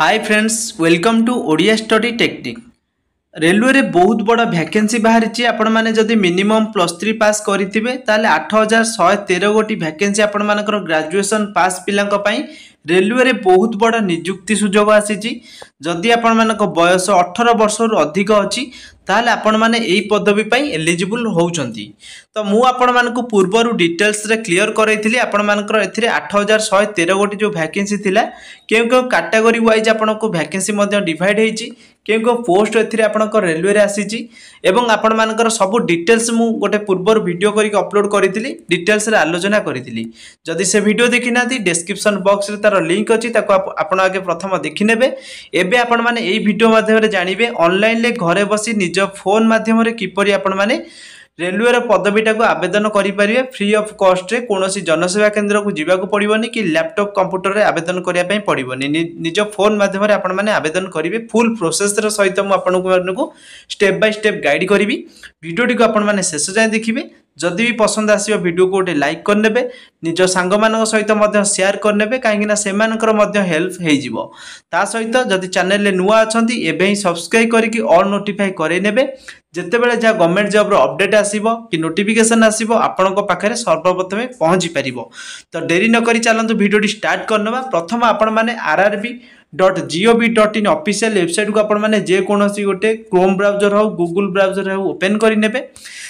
Hi friends welcome to Odia study technique. Railway रे बहुत बड़ा वैकेंसी बाहरी आपण मैंने जदि मिनिमम +3 पास करेंगे ताले 8113 गोटी वैकेंसी आपण मानकर ग्रेजुएशन पास पिला रेलवे रे बहुत बड़ा निजुक्ति सुजोग आसी। जदि आपण मानक बयस 18 वर्ष रु अधिक अच्छी ताहले आपण माने एई पदवी पई एलिजिबल होउचंती। तो मु आपण मानक पूर्वरु डिटेल्स रे क्लियर करैथिली आपण मानकर एथिरे 8113 गोटी जो वैकेंसी थिला केउ कैटेगरी वाइज आपनको वैकेंसी मध्ये डिवाइड हेची केउ पोस्ट एथिरे आपनको रेलवे रे आसीची एवं आपण मानकर सब डिटेल्स मु गोटे पूर्वर वीडियो करिक अपलोड करिथिली डिटेल्स रे आलोचना करिथिली। जदि से वीडियो देखि नाथि डिस्क्रिप्शन बॉक्स रे तार लिंक अछि ताको आपण आगे प्रथम देखि नेबे। एबे आपण माने एई वीडियो माध्यम रे जानिबे ऑनलाइन ले घरे बसी निज फोन माध्यम रे किपरि आपण माने रेलवे पदवीटा को आवेदन करेंगे फ्री ऑफ कॉस्ट रे कोनोसी जनसेवा केंद्र को जीवाक पड़ोनी कि लैपटॉप कंप्यूटर रे आवेदन करने पड़ोनी निज फोन माध्यम रे आपण माने आवेदन करेंगे फुल प्रोसेस सहित मुझे स्टेप बाय स्टेप गाइड करी वीडियो को आपण माने शेष जाए देखिए। जदि भी पसंद आसो वीडियो को गोटे लाइक करने निज सांग मान सहित शेयर करने कहीं से हेल्प हो ता सहित जदि चैनल नुआ अच्छा एवं ही सब्सक्राइब करके ऑल नोटिफाई करे जितेबाला जहाँ गवर्नमेंट जॉब अपडेट आसो कि नोटिफिकेशन आसो आपण पाखे सर्वप्रथमे पहुँची पार। तो डेरी नक चलतु वीडियो स्टार्ट करने प्रथम आपण मैंने rrb.gov.in ऑफिशियल वेबसाइट को आपण मैंने जेकोसी गोटे क्रोम ब्राउजर हो गूगल ब्राउजर हो ओपन करने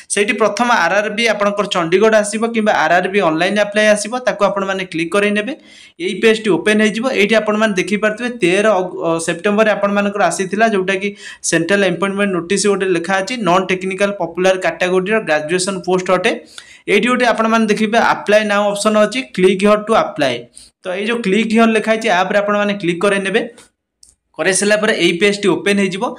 से प्रथम आरआरबी आपंकर चंडीगढ़ आसो कि आरआरबी ऑनलाइन अप्लाई आसो ताको आपण मैंने क्लिक करने यही पेज टी ओपन होती आपण मैंने देखिपे 13 सेप्टेम्बर आपण मानकर आसीथिला जोटा कि सेंट्रल एम्प्लॉयमेंट नोटिस गोटे लिखा अच्छी non technical popular category graduation post अटे ये गोटे आपण मैंने देखिए अप्लाई नाउ ऑप्शन अच्छी क्लिक हियर टू अप्लाई। तो ये जो क्लिक हियर लिखाई आप क्लिक कर सारापर यही पेज टी ओपन हो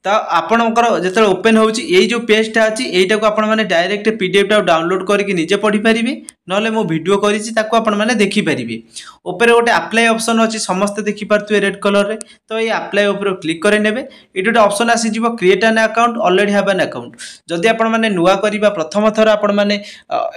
तो आपणकर जो ओपन होची यही जो पेजटा अच्छी यहीटा को आपण मैंने डायरेक्ट पीडीएफ टा डाउनलोड करके निजे पढ़ी पारे ना मो वीडियो करें देखिपारे। ऊपर गोटे अप्लाई ऑप्शन अच्छी समस्ते देखिपे रेड कलर रे तो ये अप्लाई उपर क्लिक करे ये गोटे ऑप्शन आसीज create an account already have an account. जदि आपण मैंने नुआ करवा प्रथम थर आपण मैंने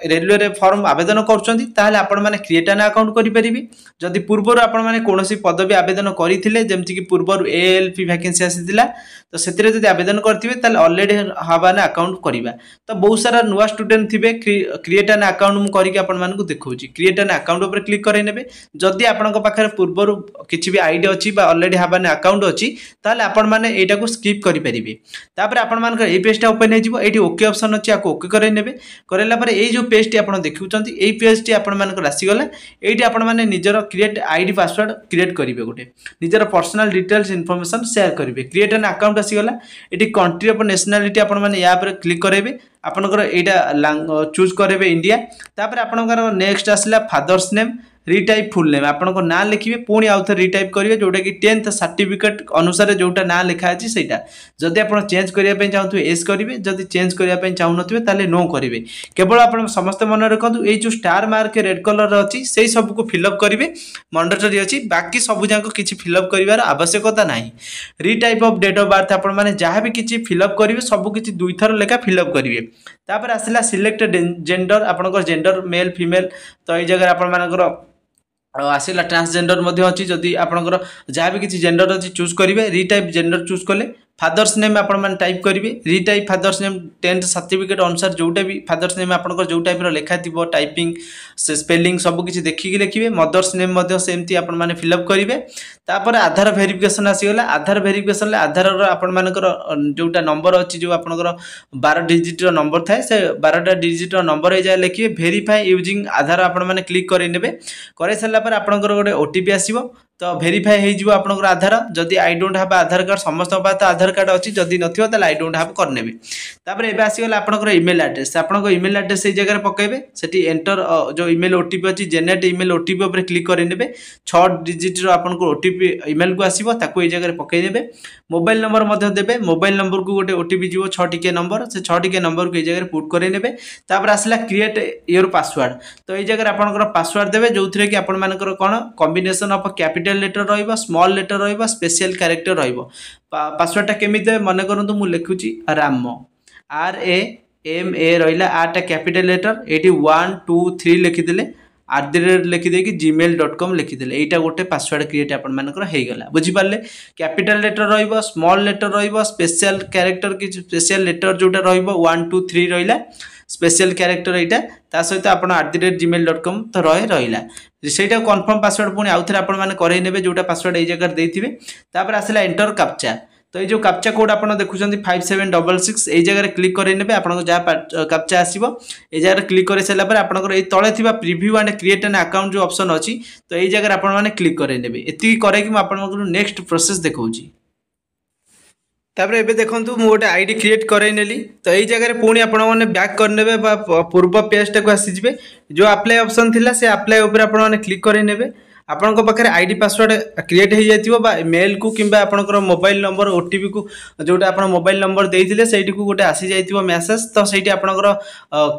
रेलवे रे फॉर्म आवेदन कर क्रिएट एन अकाउंट करेंगे। जदि पूर्वर आपण मैंने कौन पदवी आवेदन करते जमीक पूर्वर एएलपी वैकेंसी आसीला तो से आवेदन करेंगे ऑलरेडी हैव एन अकाउंट करवा। तो बहुत सारा नुआ स्टूडेंट थे क्रिएट एन अकाउंट मुझे करके देखा क्रिएट एन अकाउंट उपर क्लिक करेंगे। जदि आपण पाखे पूर्वर किसी भी आईडी अच्छी ऑलरेडी हैव एन अकाउंट अच्छी आपण मैंने यहाँ को स्किप करेंगे। तापर आपण मान ये पेजटा ओपन हो ओके ऑप्शन अच्छी आपको ओके करेंगे कराला ये जो पेजटी आप देखुं यही पेजटी आपण मानकर आसीगला ये आपण मैंने निजर क्रिएट आईडी पासवर्ड क्रिएट करेंगे गोटे निजर पर्सनल डिटेल्स इनफॉरमेशन शेयर करेंगे। क्रिएट एन अकाउंट आसीगला ये कंट्री ऑफ नेशनलिटी आपण मैंने या क्लिक करेंगे आपनकर यहाँ चूज करेंगे इंडिया। तापर आपनकर नेक्स्ट आसला father's name retype full name आपन ना लिखिए पुणी आउ थे रिटाइप करेंगे जोटा कि 10th सर्टिफिकेट अनुसार जोटा ना लिखा अच्छी से जदि आप चेंज करने चाहते एस करेंगे जदि चेंज करने चाहून नो करेंगे। केवल आप समस्त मन रखु ये जो स्टार मार्क रेड कलर अच्छी से सब को फिलअप करेंगे मंडेटरी अच्छी बाकी सब जाक किसी फिलअप कर आवश्यकता ना। Retype of date of birth आप जहाँ भी किसी फिलअप करेंगे सब किसी 2 थर लेखा फिलअप करेंगे। तापर आसला सिलेक्ट जेंडर आपनकर जेंडर मेल फीमेल तो ये जगह आप आसला ट्रांसजेंडर अच्छी जदि आपंकर जहाँ भी किसी जेंडर अच्छी चूज करेंगे रिटाइप जेंडर चूज कले फादर्स नेम आप टाइप करेंगे retype father's name 10th certificate अनुसार जोटा भी फादर्स नेम आपंकर जो टाइप लिखा थी टाइपिंग से स्पेलिंग सब किसी देखिए लिखिए मदर्स नेम सेमती आप फिलअप करेंगे। तापर आधार भेरिफिकेशन आसीगला आधार भेरिफिकेशन आधार आपर जोटा नंबर अच्छी जो आपंकर 12 डिजिट नंबर थाए से 12टा डिजिट नंबर जाए लिखिए भेरीफाई यूजिंग आधार आप क्लिक करेंगे कर सारापर आपंकर गोटे ओटीपी आसो तो भेरीफाई हो आपंकर आधार जदि I don't have Aadhaar card समस्त आधार कार्ड अच्छी जदि नथिबा आई डोंट हैव करने। तापर एबे आसीगला आपनकर ईमेल एड्रेस आपनकर ईमेल एड्रेस यही जगह पकेबे सेठी एंटर जो ईमेल ओटीपी अच्छी जेनेरेट ईमेल ओटीपी उपर क्लिक करेंगे 6 डिजिट आपनकर ओटीपी ईमेल को आसीबो ताको यही जगह पकेदेबे। मोबाइल नंबर मध्य देबे मोबाइल नंबर को गोटे ओटीपी जीवो 6 टिके नंबर से 6 टिके नंबर को यही जगह पुट करेंगे। तापर आसला क्रिएट योर पासवर्ड तो यही जगह आपनकर पासवर्ड देबे जो थरे कि आपण मानकर कोन कॉम्बिनेशन ऑफ कैपिटल लेटर रहिबो स्मॉल लेटर रहिबो स्पेशल कैरेक्टर रहिबो। पासवर्डटा केमिति देबे मन करंतु मु लिखुची राम RAMA रहिला आटा कैपिटल लेटर एटी 1 2 3 लिखिदेले लिखिदेकि gmail.com लिखिदेले एटा गोटे पासवर्ड क्रिएट आपण मानकर हो गला बुझी पाले कैपिटल लेटर रहिबो स्मॉल लेटर रहिबो स्पेशल कैरेक्टर कि स्पेशल लेटर जोटा रहिबो 1 2 3 रहिला स्पेशल कैरेक्टर एटा ता सहित आपण @gmail.com तो रहिला सेटा कन्फर्म पासवर्ड पुणी आउ थे आपण माने करे नेबे जोटा पासवर्ड ए जगह देथिबे तापर आसला एंटर कैप्चा तो ये जो कैप्चा कोड आप देखुं 5766 ये जगह क्लिक कर आपको जहाँ कैप्चा आसो ये जगह क्लिक कर सारापर आपंकर तले थी preview and create an account जो ऑप्शन अच्छी तो ये जगह आपने क्लिक करेंगे एति करके मुझे नेक्स्ट प्रोसेस देखा तापर एबे देखंतु मु गोटे आईडी क्रिएट करई नेली तो एई जगह रे पुणी आपण माने बैक करनेबे बा पूर्व पेज को आसी जिवे जो अप्लाई ऑप्शन थिला से अप्लाई ऊपर आपण माने क्लिक करई नेबे आपण पाखे आईडी पासवर्ड क्रिएट हो जाइथिबो बा मेल को किंबा आपनकर मोबाइल नंबर ओटीपी को जोटा आपण मोबाइल नंबर देइथिले सेठी को गोटे आसी जाइथिबो मेसेज तो सेठी आपनकर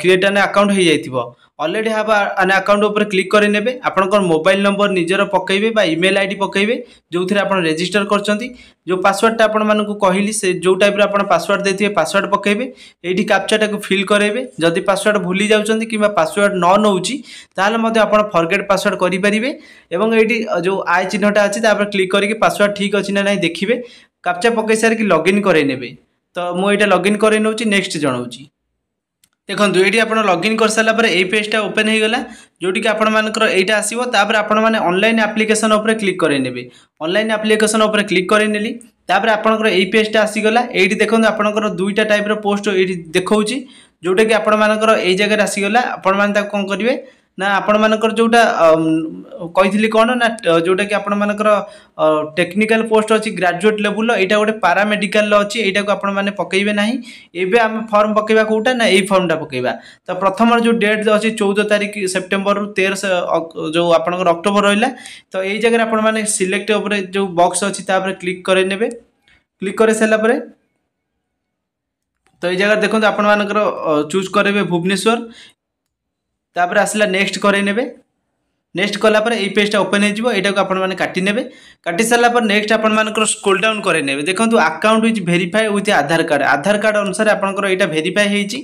क्रिएट एन अकाउंट हो जाइथिबो ऑलरेडी हाव एन अकाउंट ऊपर क्लिक कर नेबे आपनकर मोबाइल नंबर निजर पकेबे बा ईमेल आईडी पकेबे जो थिरे आपण रजिस्टर करचंती जो पासवर्ड आपण मानकु कहली से जो टाइप रे आपण पासवर्ड देथिबे पासवर्ड पकेबे एठी कैप्चा को फिल करेबे जदि पासवर्ड भूली जाउचंती किबा पासवर्ड न नउची ताले मध्ये आपण फॉरगेट पासवर्ड करि परिबे एवं एठी जो आई चिन्हटा अछि तापर क्लिक करके पासवर्ड ठीक अछि ना नाही देखिबे कैप्चा पकै सार कि लॉगिन करे नेबे तो मु एटा लॉगिन करे नउची नेक्स्ट जणाउची देखो ये आप लॉगिन कर सारा पर पेजटा ओपन हो गला जोटी कि आपण मानकर एटा आसीबो तापर आपण माने ऑनलाइन एप्लिकेशन ऊपर क्लिक करे नेबे ऑनलाइन एप्लिकेशन ऊपर क्लिक करे नेली तापर आपनकर एई पेजटा आसी गला एठी देखो आपनकर दुईटा टाइप रो पोस्ट एठी देखौची जोटा कि आपण मानकर एई जगह आसी गला आपण माने ता कोन करिवे ना आपण मानकर जोटा कहिथिली कोन ना जोटा कि आपण मानकर टेक्निकल पोस्ट अछि ग्रेजुएट लेवल एटा गोटे पैरामेडिकल अछि एटा को आपण माने पकेइबे नाही एबे हम फॉर्म पकेबा कोटा ना एई फॉर्मटा पकेबा तो प्रथम जो डेट अछि 14 तारिख सेप्टेम्बर रु 13 जो आपनकर अक्टोबर रहिला तो एई जगह आपण माने सिलेक्ट ऊपर जो बॉक्स अछि ता पर क्लिक करे नेबे क्लिक करे सला परे तो एई जगह देखो आपण मानकर चूज करेबे भुवनेश्वर तापर आसला नेक्स्ट करे नेबे नेक्स्ट कला पर एई पेजटा ओपन हो जिवो एटा को आपण माने काटी नेबे काटी सारा पर नेक्स्ट आपण मानकर स्क्रॉल डाउन करे नेबे देखंतु account is verify with Aadhaar card अनुसार आपनकर एटा वेरीफाई हेची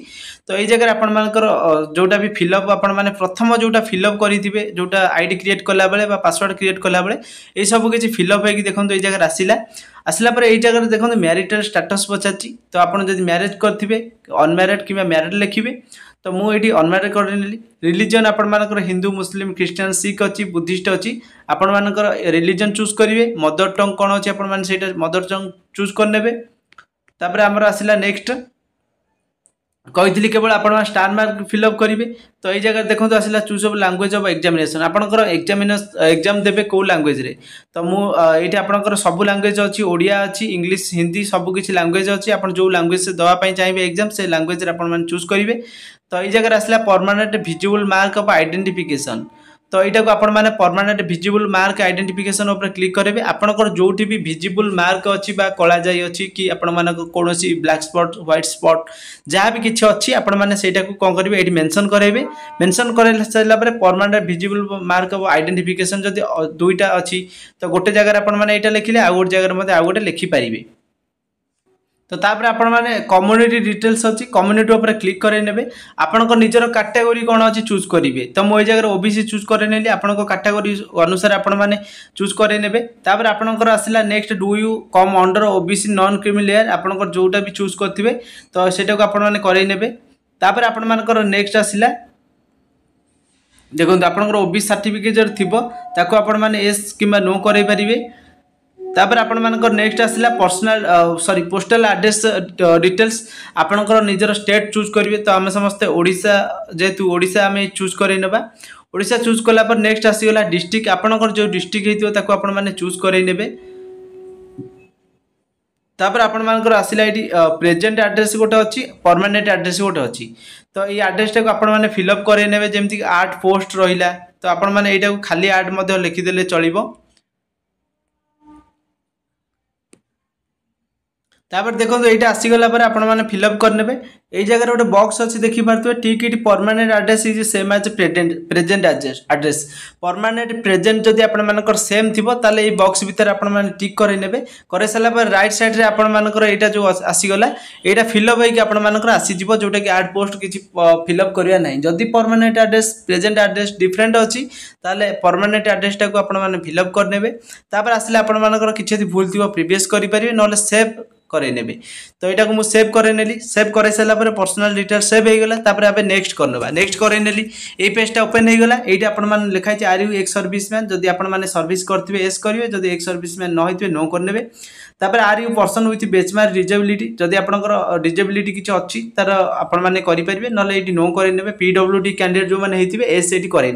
तो एई जगह आपण मानकर जोटा भी फिलअप आपण माने प्रथम जोटा फिलअप करिथिबे जोटा आईडी क्रिएट कला बेले बा पासवर्ड क्रिएट कला बेले ए सब किछि फिलअप हेकी देखंतु एई जगह आसिला पर एई जगह देखंतु मैरिटल स्टेटस पचाची तो आपण जदि मैरिज करथिबे अनमैरिड किबा मैरिड लिखिबे तो मुझे अनमैरिड कर रिलीजन आपण मानकर हिंदू मुस्लिम क्रिश्चियन सिख अच्छी बुद्धिस्ट अच्छी आपण मानकर रिलीजन चूज करेंगे मदर टंग कौन अच्छी आपण माने सेटा मदर टंग चूज करने तापर आमर आसला नेक्स्ट कही केवल आप स्टार मार्क फिलअप करेंगे तो ये जगह देखो आसला choose of language of examination आपंकर एग्जाम देवे कौ लैंग्वेज रे तो मुझे आपंकर सब लैंग्वेज अच्छी ओडिया अच्छी इंग्लिश हिंदी सब किसी लैंग्वेज अच्छी आप जो लैंग्वेज से दवाई चाहिए एग्जाम से लैंग्वेज आप चूज करेंगे तो ये जगह आसला permanent visible mark of identification तो यहाँ को आपण मैंने परमानेंट विजिबल मार्क आइडेंटिफिकेशन ऊपर क्लिक करेंगे आपंकर जो भी विजिबल मार्क अच्छी कला जाई अच्छी कि आपण कौन ब्लैक स्पॉट व्हाइट स्पॉट जहाँ भी किसी अच्छी आपण मैंने सेटा को कौन करेंगे ये मेंशन करेंगे मेंशन कर सारा permanent visible mark of identification जब दुईटा अच्छी तो गोटे जगह आपण मैंने यहाँ लिखिले आउ गोटे जगह आउ गोटे लिखिपारे तो तापर आपण माने कम्युनिटी डिटेल्स अच्छी कम्युनिटी ऊपर क्लिक करे नेबे आपनकर निजर कैटेगरी कोन अच्छी चूज करेंगे तो मो जगह ओबीसी चूज करे नेली आपनकर कैटेगरी अनुसार आपण माने चूज करे नेबे तापर आपनकर आसला next do you come under OBC non criminal आपनकर जोटा भी चूज करथिबे तो सेटा को आपण माने करे नेबे तापर आपण मानकर नेक्स्ट आसला देखो आपनकर ओबीसी सर्टिफिकेट थिबो ताको आपण माने एस किबा नो करे परिबे तापर आपण मानकर नेक्स्ट आसला personal sorry postal address details आपनकर निजर स्टेट चूज करेंगे तो आम समस्ते ओडिशा जेहेतु ओडिशा आम चूज कर ओडिशा चूज कला पर नेक्स्ट आसीगला डिस्ट्रिक्ट आपनकर जो डिस्ट्रिक्ट हेतिबो ताको आपण माने चूज करे नेबे तापर आपण मानकर आसिला एटी प्रेजेंट एड्रेस गोटे अच्छी परमानेंट एड्रेस गोटे अच्छी तो ये एड्रेस को आपण माने फिलअप करे नेबे जेमति आर्ट पोस्ट रहिला तो आपण माने एटा को खाली आर्ट मध्ये लिखिदेले चलिबो तापर देखो ये आसीगला आपने फिलअप करने ये जगह गोटे बॉक्स अच्छी देखिपे ठीक ये permanent address is same as present address permanent present जदि आपर सेम थी ताले ये बॉक्स भितर आपने टिक कर कर सारापर रईट सैड्रे आपर यहाँ जो आसीगला यहाँ फिलअप होकर आसीज जोटा कि आड पोस्ट किसी फिलअप करवा ना जदि permanent address present address different अच्छी ताले परमानेंट एड्रेसटा को आपने फिलअप करने आसले आपर किसी भूल थी प्रिवियस करेंगे ना सेव करे तो यहाँ को मुझे सेव करे सेव कर सारापर पर्सनल डिटेल सेव हो गला तापर नेक्स्ट करनवा नेक्स्ट करे ये पेजटा ओपन हो गला ये आपने लिखाई आर यू एक्स सर्विसमैन जदि आपने सर्विस करेंगे एस करेंगे जदि एक्स सर्विसमैन न होते नो करने तापर are you person with benchmark disability जदि आपंकर डिजेबिलिटी किसी अच्छी तार आपने करेंगे ना ये नो करे पीडब्ल्यूडी कैंडिडेट जो मैंने होते एस ये करे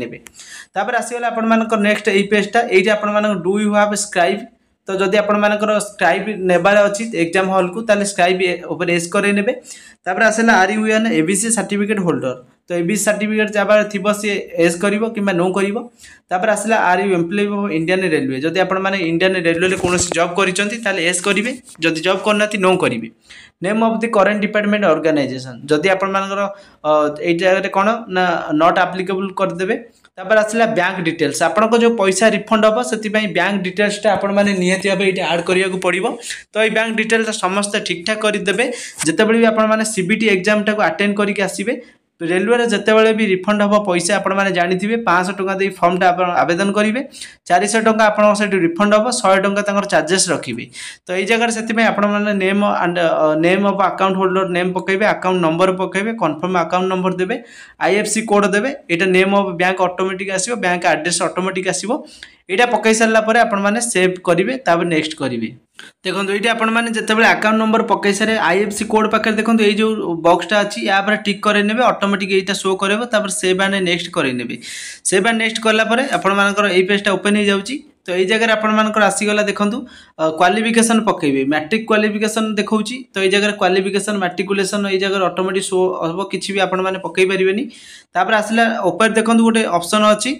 तापर आसीगला आपर नेक्स्ट ये पेजटा ये आप डू यू हैव स्क्राइब तो जदि आपर स्क्राइब नेबार अच्छी एग्जाम हॉल को ताले स्क्राइब ऊपर एस करे तापर आसला are you an ABC certificate holder तो एबीसी सर्टिफिकेट जब थी सी एस कर नो कर आसला are you employ of Indian railway जदि आपने इंडियन रेलवे कौन जॉब कर एस करेंगे जदि जॉब करना नो करेंगे name of the current department organisation जदि आपर ये जगह कौन ना नॉट एप्लिकेबल करदे तापर आसला बैंक डिटेल्स आपन जो पैसा रिफंड हम से बैंक डिटेल्सटा आपने निहती भाव ये आड करा पड़ो तो ये बैंक डिटेल्स समस्त ठीक ठाक करदे जिते भी आपने सीबीटी एग्जाम टाक अटेंड करके आसबे रेलवे जिते भी रिफंड हम पैसा आपने जानी 500 टंका दे फर्मटा आवेदन करेंगे 400 टंका आप रिफंड हम 100 टंका चार्जेस रखिए तो ये जगह से आपने name and name of account holder name पकेबे अकाउंट नंबर पकेबे कन्फर्म अकाउंट नंबर देवे आईएफसी कोड देवे यहाँ नेम ऑफ बैंक ऑटोमेटिक आसो बैंक एड्रेस ऑटोमेटिक आसो यहाँ पकई सारापर आपने सेव करेंगे तापर नेक्स्ट करेंगे देखो ये आपने जिते अकाउंट नंबर पकई सारे आईएफसी कोड पाखे देखो ये जो बॉक्सटा अच्छी या टिक करे ऑटोमेटिक यहाँ शो कर सेव एंड नेक्स्ट करे सेव एंड नेक्स्ट कलापर आपर ये पेजटा ओपन हो जाऊँगी तो ये जगह आपर आसीगला देखूँ क्वालिफिकेशन पकेबे मैट्रिक क्वालिफिकेशन देखा तो ये जगह क्वालिफिकेशन मैट्रिकुलेसन ये जगह ऑटोमेटिक शो हम किसी भी आपने पकई पारे तापर आसला ऊपर देखो गोटे ऑप्शन अच्छी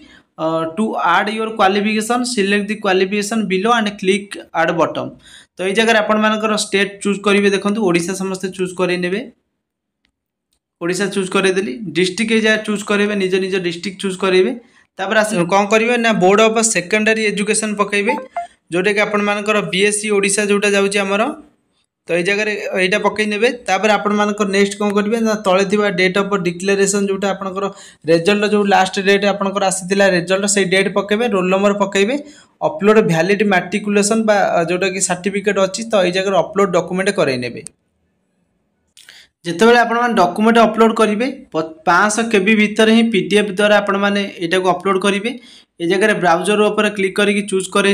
to add your qualification select the qualification below and click add bottom तो ये जगह आपर स्टेट चूज करेंगे देखो ओडिशा समस्ते चूज करे ओडिशा चूज करदेली डिस्ट्रिक्ट ये जगह चूज करेंगे निज निज डिस्ट्रिक्ट चूज करेंगे तापर कौन करेंगे ना बोर्ड ऑफ सेकेंडरी एजुकेशन पकेबे जोटा कि आपर बीएससी ओडिशा जोटा जाऊँगी आमर तो ये जगह यहाँ पकई ने आपर नेक्स्ट कौन करेंगे ना तले थी डेट ऑफ डिक्लेरेशन जोटा आपंकर रिजल्ट जो लास्ट डेट आपंकर आसीला रिजल्ट से डेट पकेबे रोल नंबर पकेबे अपलोड वैलिड मैट्रिकुलेशन जोटा कि सर्टिफिकेट अच्छी तो ये जगह अपलोड डॉक्यूमेंट करे जिते आप डॉक्यूमेंट अपलोड करेंगे 500 KB भितर ही पीडीएफ द्वारा आपटा को अपलोड करेंगे ये जगह ब्राउजर ऊपर क्लिक करके चूज करे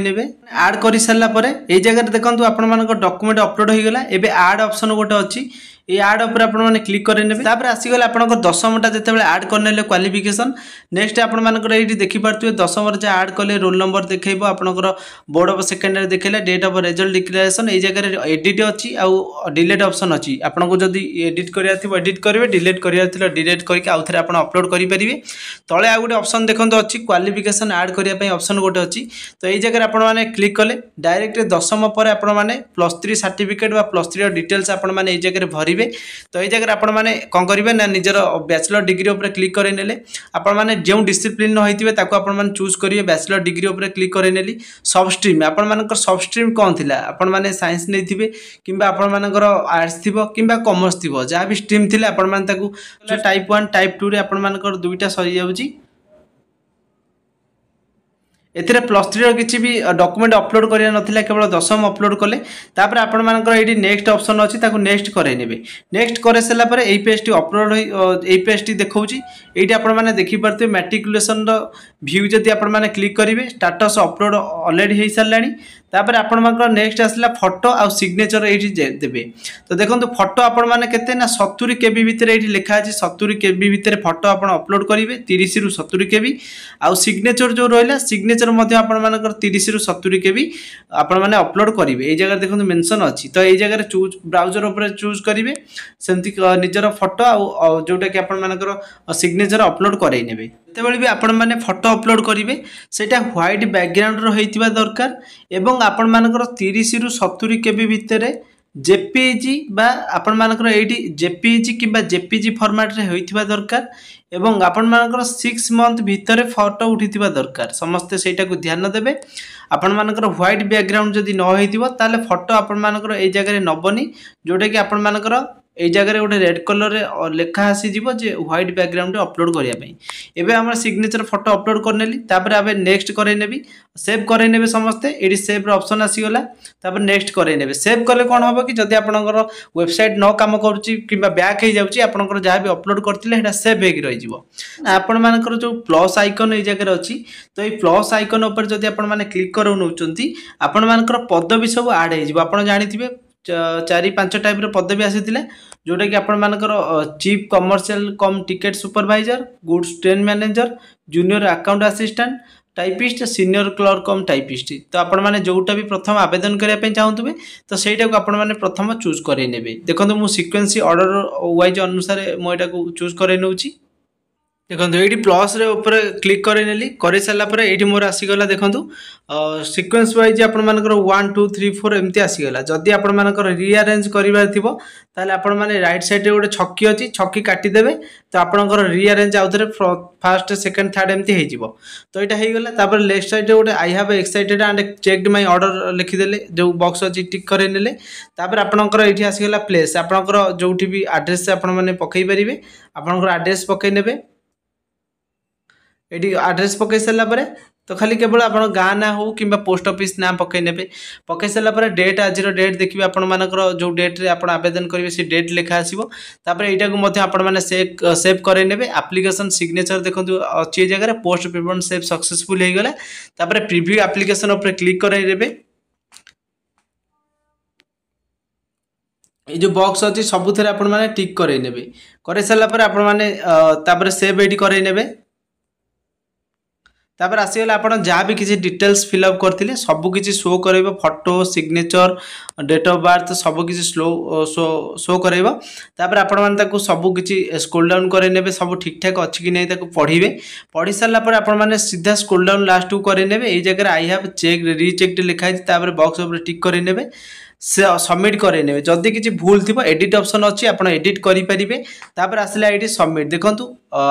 आड कर सारापर ये जगह देखो आप डॉक्यूमेंट अपलोड हो गला एबे आड ऑप्शन गोटे अच्छी ये आड उपर आपने क्लिक करेंगे आसीगला आप 10टा जिते आड करने क्वालिफिकेशन नेक्स्ट आपर ये देखिपे 10 जहाँ आड कले रोल नंबर देखो आपंकर बोर्ड ऑफ सेकेंडरी देखा डेट ऑफ रिजल्ट डिक्लेरेशन ये जगह एडिट अच्छी आउ डिलीट ऑप्शन अच्छी आपको जब एडिट करा एडिट करेंगे डिलीट करा डिलीट करके आउ थे आप अपलोड करेंगे तले आ गए ऑप्शन देखो अच्छी क्वालिफिकेशन आड करने ऑप्शन गोटे अच्छी तो ये जगह आपने क्लिक कले डायरेक्ट 10वीं पर आपने +3 सर्टिफिकेट +3 डिटेल्स आपने ये जगह भरी तो ये जगह आपने कौन करेंगे ना निजर बैचलर डिग्री उपर क्लिक करे आपने जो डिसिप्लिन होते आपने चूज करेंगे बैचलर डिग्री उपर क्लिक करे सबस्ट्रीम आपर सबस्ट्रीम कौन थी आपने साइंस नहीं थे कि आपर आर्ट्स थी कि कॉमर्स थी जहाँ भी स्ट्रीम थी आपने टाइप 1 टाइप 2 आपर दुईटा सरी जाऊँगी एथिरे +3 किसी भी डॉक्यूमेंट अपलोड करिया नथिला केवल 10वीं अपलोड कले तापर आपण मानकर एडी नेक्स्ट ऑप्शन अछि ताको नेक्स्ट करे नेबे नेक्स्ट करे सला पर एई पेज टी अपलोड एई पेज टी देखौची एटी आपण माने देखि परते मैट्रिकुलेशन रो व्यू जदी आपण माने क्लिक करिवे स्टेटस अपलोड ऑलरेडी हे सारलानी तापर आपण मानकर नेक्स्ट आसला फोटो आ सिग्नेचर एटी देबे तो देखंतु फोटो आपण माने केते ना 70 KB भितर एटी लिखा अछि 70 KB भितर फोटो आपण अपलोड करिवे 30 रु 70 KB आ सिग्नेचर जो रहला सिग्नेचर मध्ये आपण मानकर 30 रु 70 KB आपण माने अपलोड करिवे ए जगह देखंतु मेंशन अछि तो ए जगह चूज ब्राउजर ऊपर चूज करिवे सेमति निजर फोटो आ जोटा कि आपण मानकर सिग्नेचर अपलोड करइ नेबे तेबेले भी आपण माने फोटो अपलोड करिवे सेटा व्हाइट बैकग्राउंड रो हेतिबा दरकार एवं आपण मानकर 30 रु 70 KB भितर जेपीजी बा आपण मानकर एटी जेपीजी किंबा जेपीजी फॉर्मेट रे होइथिबा दरकार एवं आपण मानकर 6 मंथ भितर फोटो उठिथिबा दरकार समस्त सेटा को ध्यान देबे आपण मानकर व्हाइट बैकग्राउंड जदी न होइथिबो ताले फोटो आपण मानकर ए जगह रे नबनी जोटा कि आपण मानकर ए जगह गोटे रेड कलर रे लेखा आसीज जे व्हाइट बैकग्राउंड अपलोड करने एवं आम सिग्नेचर फोटो अपलोड करनेली आबे नेक्स्ट करनेबी सेव करनेबे समस्ते ये सेव ऑप्शन आसीगला नेक्स्ट करनेबे सेव कले कौन हम कि जब आपंकर वेबसाइट न काम करुच्ची कि बैक हो जाऊँगी आपंकर जहाँ भी अपलोड करते सेव हो रही आपण मानकर जो प्लस आइकन ये जगह अच्छी तो ये प्लस आइकन उपर जब आपने क्लिक कर आपण मानकर पदवी सब आड हो जानी 4-5 टाइप पदवी आसी जोटा कि आपण मानकर चीफ कमर्शियल कम ticket supervisor goods train manager junior account assistant typist senior clerk कम टाइपिस्ट तो आपण मैंने जोटा भी प्रथम आवेदन करने चाहूँगे तो सहीटा को आपण मैंने प्रथम चूज कर देखो मुझे सिक्वेन्सी ऑर्डर वाइज अनुसार मुझे चूज कर देखो ये प्लस ऊपर क्लिक कर सारापर ये मोर आसीगला देखो सिक्वेन्स वाइज आपण मानकर 1 2 3 4 एमती आसीगला जदि आपण मानकर रिअरेंज करिवार थिबो ताले आपण माने राइट साइड रे गोटे छक्की अछि छक्की काटिदेबे तो आपणकर रिअरेंज आउथरे फर्स्ट सेकंड थर्ड एमती हो जिवो तो यहाँ हो गला तापर लेफ्ट साइड रे गोटे I have excited and checked my order लिखिदेले जो बॉक्स अछि टिक करे नेले तापर आपणकर एठी आसीगला प्लेस आपणकर जोठी भी एड्रेस आपण माने पकई परिबे आपणकर एड्रेस पकई नेबे ये आड्रेस पकई सारापर तो खाली केवल आप गाँ ना हो कि पोस्ट ऑफिस ना पकई ने पकई सारापर डेट आज डेट देखिए आपण मानकर जो डेट रे आप आवेदन करेंगे से डेट लेखा आसो यहाँ को आपने सेव कर एप्लिकेशन सिग्नेचर देखो अच्छी जगह पोस्ट पेमेंट सेव सक्सेसफुल हो गला प्रिव्यू एप्लिकेशन उपर क्लिक करेंगे ये जो बॉक्स अच्छी सबुथ आपण मैंने टिक करेंगे कर सारापर आपण मैंने सेव ये करेंगे तापर आसीगला आप जहाँ भी किसी डिटेल्स फिलअप करते सबकि शो कर photo signature date of birth सबकि शो कर आपण मैंने सबकि स्क्रोल डाउन करेंगे सब ठीक ठाक अच्छी कि नहीं पढ़े पढ़ी सारापर आपण मैंने सीधा स्क्रोल डाउन लास्ट को करेंगे ये जगह आई हैव चेक रीचेक्ड लिखाई बॉक्स उपर टिक करेंगे सबमिट करेंगे जदि किसी भूल थी एडिट ऑप्शन अच्छी आप एडिट करेंगे आसला ये सबमिट देखो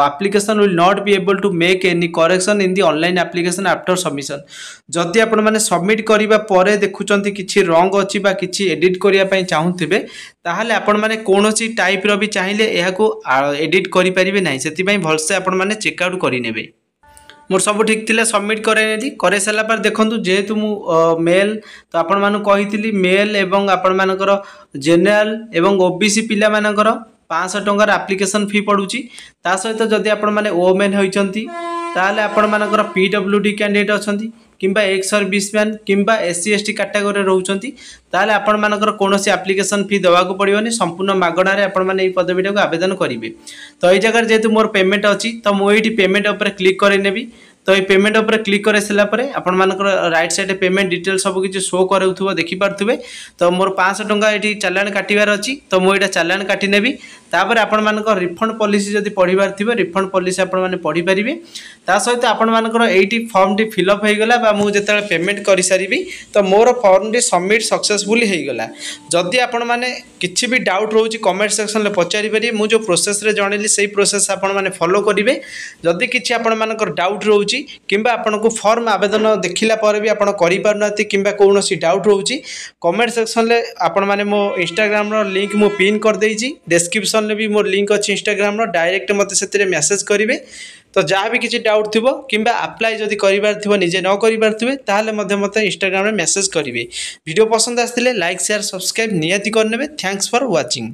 application will not be able to make any correction in the online application after submission जदि आपण मैंने सबमिट करबा परे देखुचंती किछि रॉन्ग अच्छी बा किछि एडिट करबा चाहूथिबे ताहले आपण माने कोनोसी टाइप रो भी चाहिए एहाको एडिट करि परिबे नाही सेति पई भलसे आपण माने चेक आउट करि नेबे मोर सब ठीक थिला सबमिट करे सारापर देखूँ जेहेतु मु मेल तो आपण मानु कही मेल एवं आपण मानकर जेनराल एवं ओबीसी पिला मानकर 500 टंकार एप्लिकेशन फी पड़ुची ता सहित जदि आपण माने ओमेन होइचंती ताले आपण मानकर पीडब्ल्यूडी कैंडिडेट अछंती किंबा एक्स सर्विसमैन किंबा एससी एसटी कैटेगरी रोचंती ताले आपण मानकर कोनोसी एप्लिकेशन फी देवा को पड़ियोनी संपूर्ण मागणा रे आपण माने ए पदवीटा को आवेदन करिवे तो ए जगह जेतु मोर पेमेंट अछि तो मु एठी पेमेंट ऊपर क्लिक करे नेबी तो ये पेमेंट उपर क्लिक कर सारापर आपण मानकर राइट साइड पेमेंट डिटेल सब किसी शो करूँ देखी पारे तो मोर 500 टंका ये चालान काटार अच्छी तो मुझे चालान काटी नेबी तापर आपण मानकर रिफंड पॉलिसी जब पढ़ार थी रिफंड पॉलिसी आपण माने पढ़ी पारिबे ता सहित आपण मानकर एटी फॉर्म टी फिलअप हो गला बा मु जेतेबेले पेमेंट करि सारिबी तो मोर फॉर्म टी सबमिट सक्सेसफुली हो गला जदि आपण माने किछि भी डाउट रोची कमेंट सेक्शन में पचारि पारे मु जो प्रोसेस रे जणेली सेही प्रोसेस आपण माने फॉलो करिवे जदि किछि आपण मानकर डाउट रोची किंबा आपण को फॉर्म आवेदन देखिला पर भी आपण करि पारनाती किंबा कोनोसी डाउट रोची कमेंट सेक्शन ले आपण माने मो इंस्टाग्राम रो लिंक मु पिन कर देइची डिस्क्रिप्शन में भी मोर लिंक अच्छी इंस्टाग्राम डायरेक्ट मत से मेसेज करेंगे तो जहाँ भी किसी डाउट थी कि अप्लाई जदि कर निजे न कर मत इंस्टाग्राम में मेसेज करेंगे वीडियो पसंद आसते लाइक शेयर सब्सक्राइब निहाती करने थैंक्स फॉर वाचिंग।